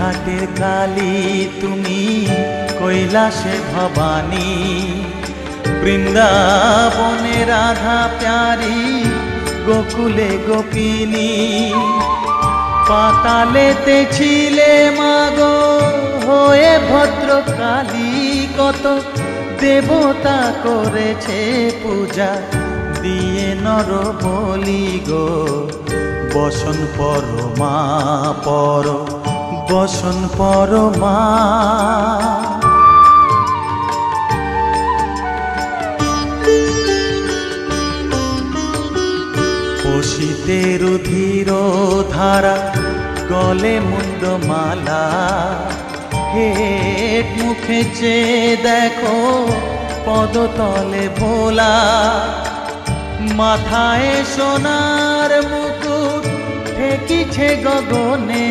ঘাটের কালী তুমি কৈলাসে ভবানী, বৃন্দাবনে রাধা প্যারি, গোকুলে গোপিনী। পাতালেতে ছিলে মাগো হয়ে ভদ্রকালী, কত দেবতা করেছে পূজা দিয়ে নর বলি গো। বসন পরমা পর, বসন পরমা। পশিতে রুধির ধারা, গলে মুন্ডমালা, হেট মুখে চেয়ে দেখো পদতলে ভোলা। মাথায় সোনার মুকুট ঠেকিছে গগনে,